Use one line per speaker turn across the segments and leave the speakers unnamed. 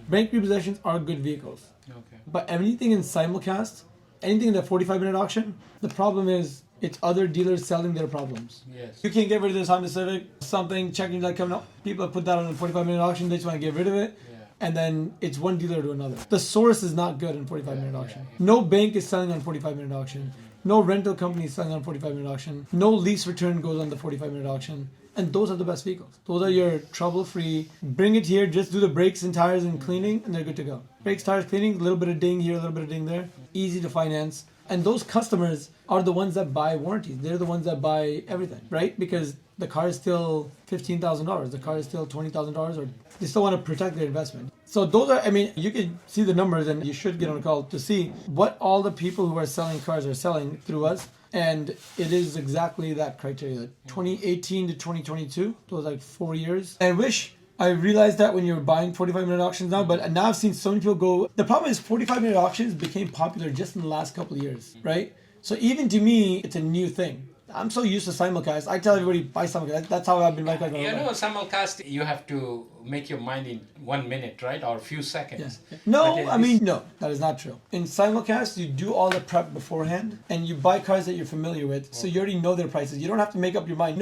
Bank repossessions are good vehicles.
Okay.
But anything in simulcast, anything in the 45-minute auction, the problem is it's other dealers selling their problems.
Yes.
You can't get rid of this Honda Civic, something, checking like coming up. People have put that on a 45-minute auction, they just want to get rid of it.
Yeah.
And then it's one dealer to another. The source is not good in 45-minute auction.
yeah.
No bank is selling on 45-minute auction. No rental company is selling on 45-minute auction. No lease return goes on the 45-minute auction. And those are the best vehicles. Those are your trouble-free. Bring it here, just do the brakes and tires and cleaning, and they're good to go. Brakes, tires, cleaning, a little bit of ding here, a little bit of ding there. Easy to finance. And those customers are the ones that buy warranties. They're the ones that buy everything, right? Because the car is still $15,000. The car is still $20,000, or they still want to protect their investment. So those are, I mean, you can see the numbers, and you should get on a call to see what all the people who are selling cars are selling through us. And it is exactly that criteria. 2018 to 2022, those like 4 years. I wish I realized that when you were buying 45-minute auctions now, but now I've seen so many people go. The problem is 45-minute auctions became popular just in the last couple of years, right? So even to me, it's a new thing. I'm so used to simulcast. I tell everybody, buy simulcast. That's how I've been like.
You know, simulcast, you have to make your mind in 1 minute, right? Or a few seconds.
Yeah. No, I mean, no, that is not true. In simulcast, you do all the prep beforehand, and you buy cars that you're familiar with, so you already know their prices. You don't have to make up your mind.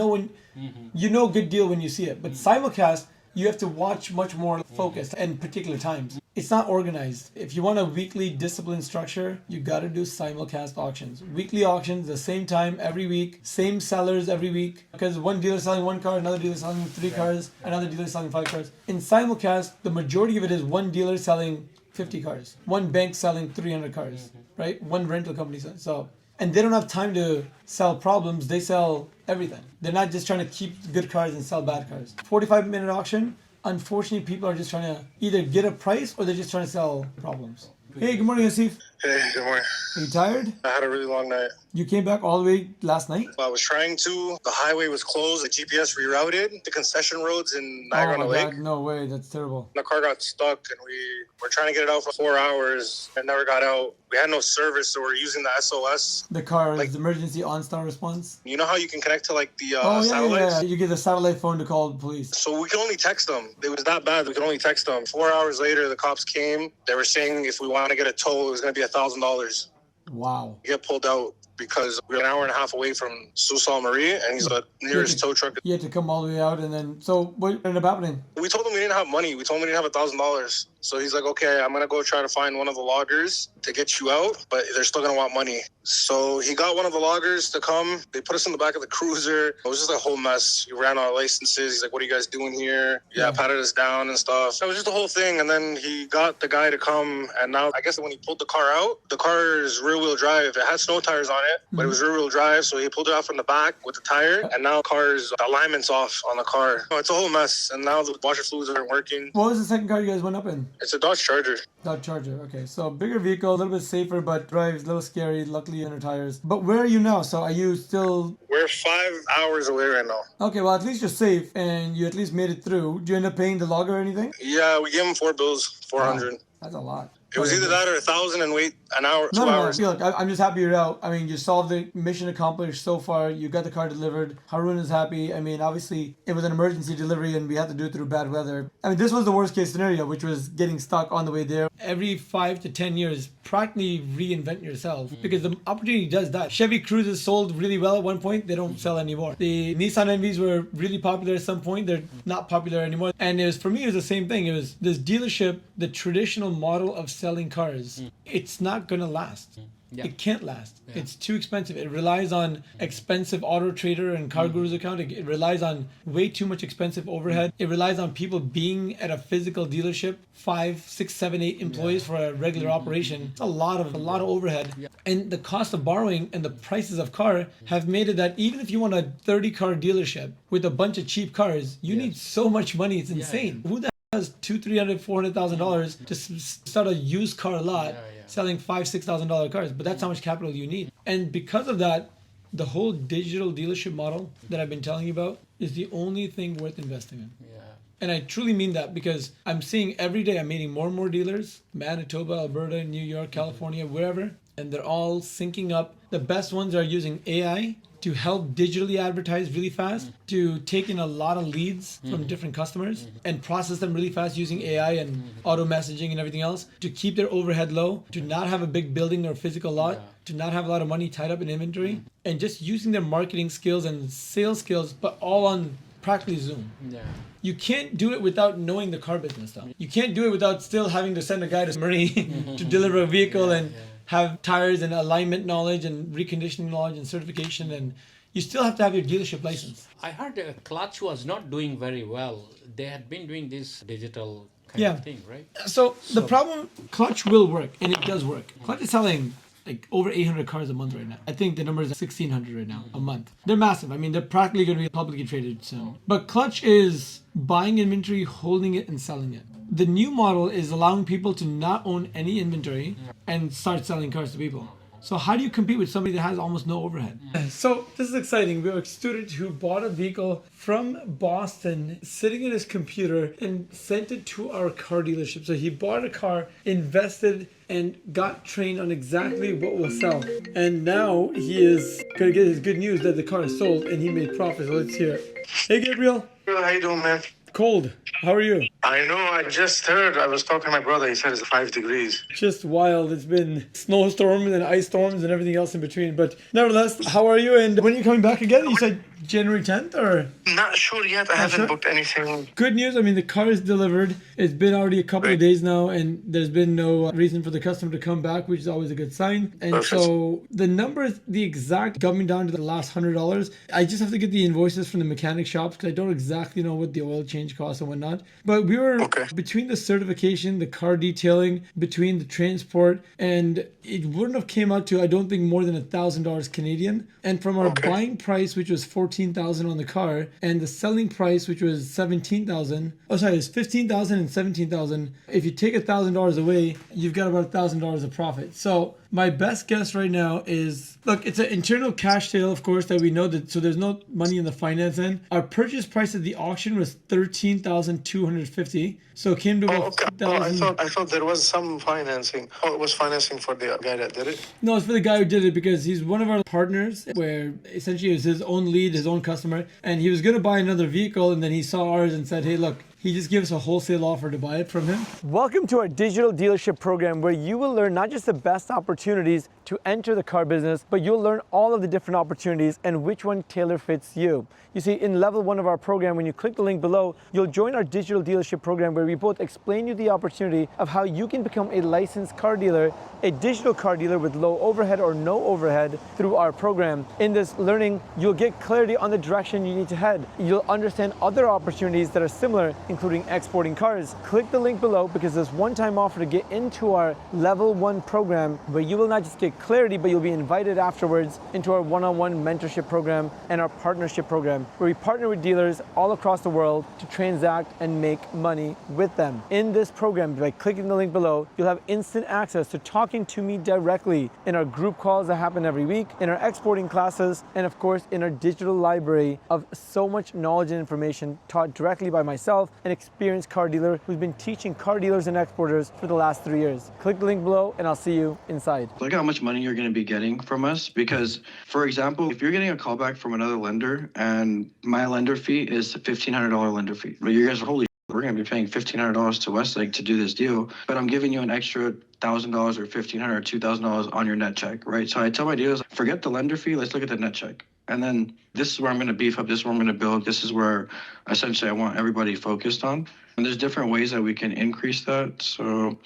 You know a good deal when you see it. But simulcast, you have to watch much more focused and particular times. It's not organized. If you want a weekly disciplined structure, you got to do simulcast auctions. Weekly auctions, the same time every week, same sellers every week. Because one dealer selling one car, another dealer selling three cars, another dealer selling 5 cars. In simulcast, the majority of it is one dealer selling 50 cars, one bank selling 300 cars, right? One rental company selling. So, and they don't have time to sell problems. They sell everything. They're not just trying to keep good cars and sell bad cars. 45-minute auction. Unfortunately, people are just trying to either get a price or they're just trying to sell problems. Hey, good morning, Asif.
Hey, good morning.
Are you tired?
I had a really long night.
You came back all the way last night?
I was trying to. The highway was closed. The GPS rerouted the concession roads in Niagara on the Lake.
God, no way. That's terrible.
The car got stuck, and we were trying to get it out for 4 hours and never got out. We had no service, so we're using the SOS.
The car is emergency on-star response?
You know how you can connect to like the
satellites?
satellites?
You get the satellite phone to call the police.
So we could only text them. It was that bad. We could only text them. 4 hours later, the cops came. They were saying if we want to get a toll, it was going to be $1,000.
Wow.
We get pulled out because we're an hour and a half away from Sault Ste. Marie, and he's the nearest tow truck.
You had to come all the way out, and then, so what ended up happening?
We told him we didn't have money. We told him we didn't have $1,000. So he's like, okay, I'm going to go try to find one of the loggers to get you out, but they're still going to want money. So he got one of the loggers to come. They put us in the back of the cruiser. It was just a whole mess. He ran our licenses. He's like, what are you guys doing here? Yeah, patted us down and stuff. It was just a whole thing. And then he got the guy to come. And now I guess when he pulled the car out, the car is rear-wheel drive. It had snow tires on it, but it was rear-wheel drive. So he pulled it out from the back with the tire. And now the alignment's off on the car. It's a whole mess. And now the washer fluids aren't working.
What was the second car you guys went up in?
It's a Dodge Charger.
Dodge Charger, okay. So bigger vehicle, a little bit safer, but drives a little scary. Luckily, under tires. But where are you now? So are you still...
We're 5 hours away right now.
Okay, well, at least you're safe, and you at least made it through. Did you end up paying the logger or anything?
Yeah, we gave him 4 bills, 400.
Wow, that's a lot.
It was either that or 1,000 and wait an hour, 2 hours.
Look, I'm just happy you're out. I mean, you solved the mission accomplished so far. You got the car delivered. Harun is happy. I mean, obviously, it was an emergency delivery and we had to do it through bad weather. I mean, this was the worst case scenario, which was getting stuck on the way there. Every 5 to 10 years, practically reinvent yourself because the opportunity does that. Chevy Cruises sold really well at one point. They don't sell anymore. The Nissan Envys were really popular at some point. They're not popular anymore. And for me, it was the same thing. It was this dealership, the traditional model of selling cars. It's not going to last.
Yeah.
It can't last. Yeah. It's too expensive. It relies on expensive Auto Trader and CarGurus account. It relies on way too much expensive overhead. It relies on people being at a physical dealership, 5, 6, 7, 8 employees for a regular operation. It's a lot of overhead. Yeah. And the cost of borrowing and the prices of car have made it that even if you want a 30-car dealership with a bunch of cheap cars, you need so much money. It's insane. Who the hell has $200,000, $400,000 to start a used car lot? Selling $5,000, $6,000 cars, but that's how much capital you need. And because of that, the whole digital dealership model that I've been telling you about is the only thing worth investing in. Yeah. And I truly mean that because I'm seeing every day, I'm meeting more and more dealers, Manitoba, Alberta, New York, California, wherever, and they're all syncing up. The best ones are using AI to help digitally advertise really fast, to take in a lot of leads from different customers and process them really fast using AI and auto messaging and everything else, to keep their overhead low, to not have a big building or physical lot, to not have a lot of money tied up in inventory, and just using their marketing skills and sales skills, but all on practically Zoom.
Yeah.
You can't do it without knowing the car business stuff. You can't do it without still having to send a guy to Murray to deliver a vehicle and have tires and alignment knowledge and reconditioning knowledge and certification, and you still have to have your dealership license.
I heard Clutch was not doing very well. They had been doing this digital kind
Yeah.
of thing, right?
So the problem, Clutch will work, and it does work. Clutch is selling like over 800 cars a month right now. I think the number is 1,600 right now a month. They're massive. I mean, they're practically going to be publicly traded soon. But Clutch is buying inventory, holding it, and selling it. The new model is allowing people to not own any inventory and start selling cars to people. So how do you compete with somebody that has almost no overhead? So this is exciting. We have a student who bought a vehicle from Boston, sitting in his computer, and sent it to our car dealership. So he bought a car, invested, and got trained on exactly what will sell. And now he is going to get his good news that the car is sold and he made profit. So let's hear it. Hey, Gabriel.
How you doing, man?
Cold. How are you?
I know. I just heard. I was talking to my brother. He said it's 5 degrees.
Just wild. It's been snowstorms and ice storms and everything else in between. But nevertheless, how are you? And when are you coming back again? You said January 10th or?
Not sure yet. I haven't
sure?
booked anything.
Good news. I mean, the car is delivered. It's been already a couple of days now, and there's been no reason for the customer to come back, which is always a good sign. And
Perfect.
so the number is the exact coming down to the last $100. I just have to get the invoices from the mechanic shops because I don't exactly know what the oil change costs and whatnot. But we were between the certification, the car detailing, between the transport, and it wouldn't have came out to, I don't think, more than $1,000 Canadian. And from our buying price, which was $14,000 on the car, and the selling price, which was $17,000. Oh, sorry, it's $15,000 and $17,000. If you take $1,000 away, you've got about $1,000 of profit. So my best guess right now is, look, it's an internal cash sale, of course, that we know that, so there's no money in the finance end. Our purchase price at the auction was $13,250. So it came to about $2,000.
I thought there was some financing. Oh, it was financing for the guy that did it?
No, it's for the guy who did it because he's one of our partners, where essentially it was his own lead, his own customer, and he was going to buy another vehicle, and then he saw ours and said, hey, look, he just gave us a wholesale offer to buy it from him. Welcome to our digital dealership program, where you will learn not just the best opportunities to enter the car business, but you'll learn all of the different opportunities and which one tailor fits you. You see, in level 1 of our program, when you click the link below, you'll join our digital dealership program, where we both explain you the opportunity of how you can become a licensed car dealer, a digital car dealer with low overhead or no overhead through our program. In this learning, you'll get clarity on the direction you need to head. You'll understand other opportunities that are similar, including exporting cars. Click the link below, because there's one-time offer to get into our level 1 program, where you will not just get clarity, but you'll be invited afterwards into our one-on-one mentorship program and our partnership program, where we partner with dealers all across the world to transact and make money with them. In this program, by clicking the link below, you'll have instant access to talking to me directly in our group calls that happen every week, in our exporting classes, and of course in our digital library of so much knowledge and information taught directly by myself, an experienced car dealer who's been teaching car dealers and exporters for the last 3 years. Click the link below and I'll see you inside.
Look how much money you're going to be getting from us, because, for example, if you're getting a call back from another lender and my lender fee is a $1,500 lender fee, well, you guys are, holy, we're going to be paying $1,500 to Westlake to do this deal, but I'm giving you an extra $1,000 or $1,500 or $2,000 on your net check, right? So I tell my dealers, forget the lender fee, let's look at the net check. And then this is where I'm going to beef up, this is where I'm going to build, this is where essentially I want everybody focused on. And there's different ways that we can increase that. So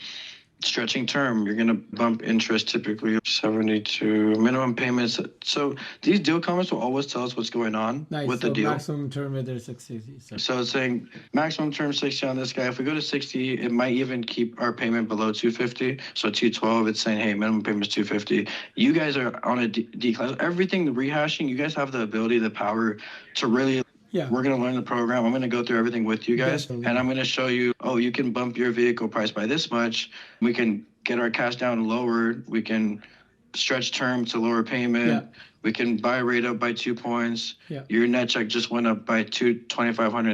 stretching term, you're going to bump interest typically 72 minimum payments. So these deal comments will always tell us what's going on with the deal.
Maximum term, there's 660.
So it's saying maximum term 60 on this guy. If we go to 60, it might even keep our payment below 250. So 212, it's saying, hey, minimum payment is 250. You guys are on a D-class. Everything, the rehashing, you guys have the ability, the power to really.
Yeah.
We're going to learn the program. I'm going to go through everything with you guys.
Definitely.
And I'm going to show you, oh, you can bump your vehicle price by this much. We can get our cash down lower. We can stretch term to lower payment.
Yeah.
We can buy rate up by 2 points.
Yeah.
Your net check just went up by $2,500,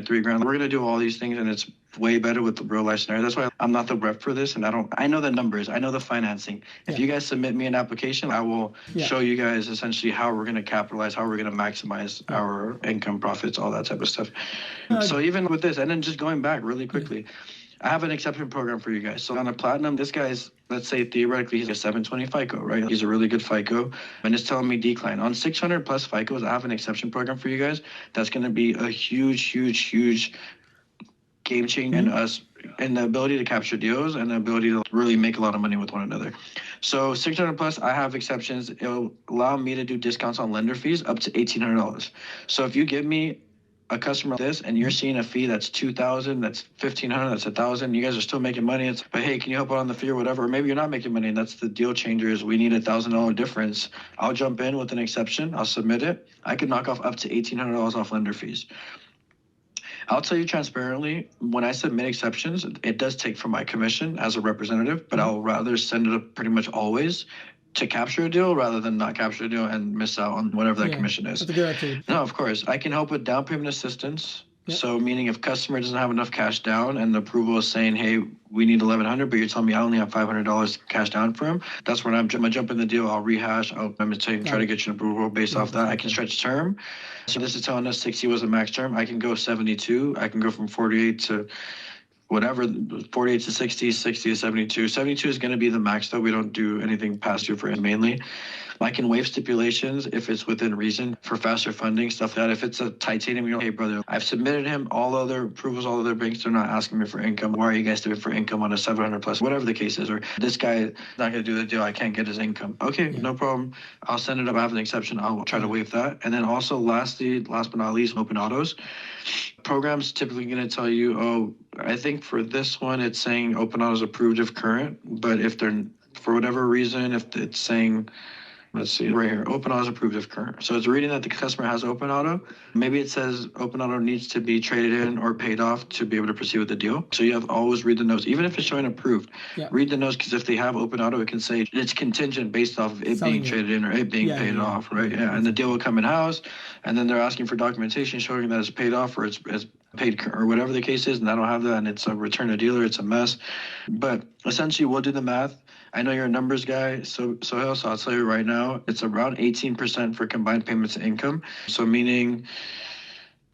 $3,000. We're going to do all these things, and it's way better with the real life scenario. That's why I'm not the rep for this, and I know the numbers, I know the financing. If you guys submit me an application, I will show you guys essentially how we're going to capitalize, how we're going to maximize our income, profits, all that type of stuff. So even with this, and then just going back really quickly, I have an exception program for you guys. So on a platinum, this guy's, let's say theoretically, he's a 720 FICO, right? He's a really good FICO, and it's telling me decline. On 600 plus FICOs, I have an exception program for you guys. That's going to be a huge game changer in us, and the ability to capture deals and the ability to really make a lot of money with one another. So 600 plus, I have exceptions. It'll allow me to do discounts on lender fees up to $1,800. So if you give me a customer like this and you're seeing a fee that's $2,000, that's $1,500, that's $1,000, you guys are still making money. But hey, can you help out on the fee or whatever? Or maybe you're not making money, and that's the deal changer, is we need $1,000 difference. I'll jump in with an exception. I'll submit it. I can knock off up to $1,800 off lender fees. I'll tell you transparently, when I submit exceptions, it does take from my commission as a representative, but I'll rather send it up pretty much always to capture a deal rather than not capture a deal and miss out on whatever that commission is.
That's a good attitude.
No, of course. I can help with down payment assistance. So meaning if customer doesn't have enough cash down and the approval is saying, hey, we need $1,100, but you're telling me I only have $500 cash down for him, that's when I'm gonna jump in the deal. I'll rehash. I'm gonna try to get you an approval based off that. I can stretch term. So this is telling us 60 was the max term. I can go 72. I can go from 48 to whatever, 48 to 60, 60 to 72. 72 is going to be the max, though. We don't do anything past due for it mainly. I can waive stipulations if it's within reason for faster funding, stuff like that. If it's a titanium, you know, hey, brother, I've submitted him all other approvals, all other banks, they're not asking me for income. Why are you guys doing for income on a 700 plus, whatever the case is? Or this guy not going to do the deal, I can't get his income. Okay, no problem. I'll send it up. I have an exception. I'll try to waive that. And then also, last but not least, open autos. Programs typically going to tell you, oh, I think for this one, it's saying open autos approved if current. But if they're, for whatever reason, if it's saying, let's see, right here, open auto is approved if current. So it's reading that the customer has open auto. Maybe it says open auto needs to be traded in or paid off to be able to proceed with the deal. So you have to always read the notes, even if it's showing approved. Read the notes, because if they have open auto, it can say it's contingent based off of it being traded in or it being paid off, right? Yeah, and the deal will come in house, and then they're asking for documentation showing that it's paid off or it's paid or whatever the case is, and I don't have that, and it's a return to dealer, it's a mess. But essentially, we'll do the math. I know you're a numbers guy, so I'll tell you right now, it's around 18% for combined payments to income. So meaning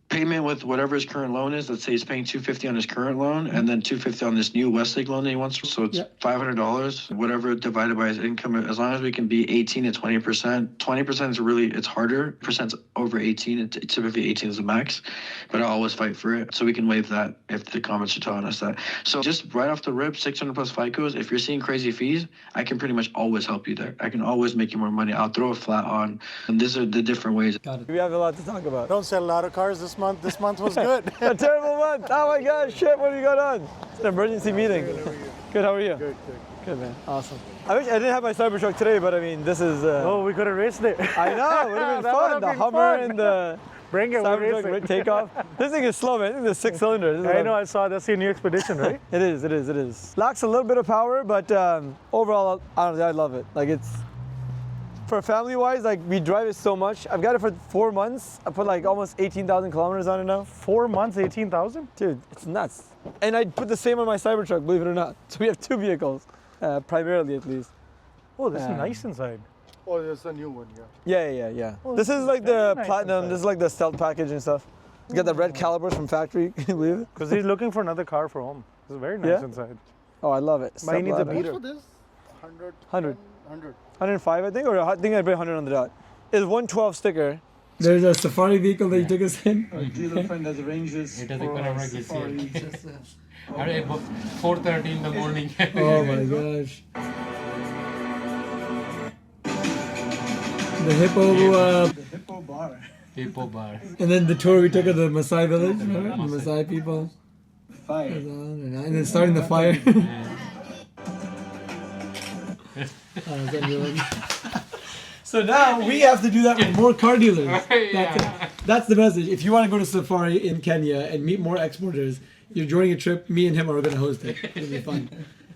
payment with whatever his current loan is. Let's say he's paying $250 on his current loan, and then $250 on this new Westlake loan that he wants. So it's $500, whatever divided by his income. As long as we can be 18 to 20%. 20% is really, it's harder. Percent's over 18. Typically 18 is the max, but I always fight for it. So we can waive that if the comments are telling us that. So just right off the rip, 600 plus FICOs. If you're seeing crazy fees, I can pretty much always help you there. I can always make you more money. I'll throw a flat on, and these are the different ways.
Got it.
We have a lot to talk about.
Don't sell a lot of cars this month. This month was good.
A terrible month. Oh my gosh, shit, what have you got on? It's an emergency meeting. Good, how are you?
Good.
Good, man. Awesome. I wish I didn't have my Cybertruck today, but I mean, this is...
Oh, we could have raced it.
I know, it would have been
That
fun.
would've
The
been
Hummer
fun.
and the
Bring it, we'll race
Cybertruck
it.
takeoff. This thing is slow, man. I think it's a 6-cylinder.
I know, I saw that's your new expedition, right?
It is. Lacks a little bit of power, but overall, honestly, I love it. Like, it's... For family-wise, like, we drive it so much. I've got it for 4 months. I put like almost 18,000 kilometers on it now.
4 months, 18,000?
Dude, it's nuts. And I put the same on my Cybertruck, believe it or not. So we have 2 vehicles, primarily at least.
Oh, this is nice inside.
Oh, that's a new one, yeah.
Yeah.
Oh,
This is like the
very nice
platinum.
inside.
This is like the stealth package and stuff. It's got the red calibers from factory. Can you believe it?
Because he's looking for another car for home. It's very nice
Yeah?
inside.
Oh, I love it.
But he needs a
Step
beater.
For this, 100.
100.
100.
105, I think, or I think I put 100 on the dot. It's 112 sticker.
There's a Safari vehicle that you took us in.
A dealer friend has arranged this
It doesn't
for
gonna work
us
this
for
year.
just,
4:30 in the morning.
Oh my gosh. The hippo,
the Hippo Bar.
Hippo bar.
and then the tour we took of the Maasai village, right? The Maasai people.
Fire.
And then starting the fire. So now we have to do that with more car dealers. That's the message. If you want to go to Safari in Kenya and meet more exporters, you're joining a trip. Me and him are going to host it. It'll be fun.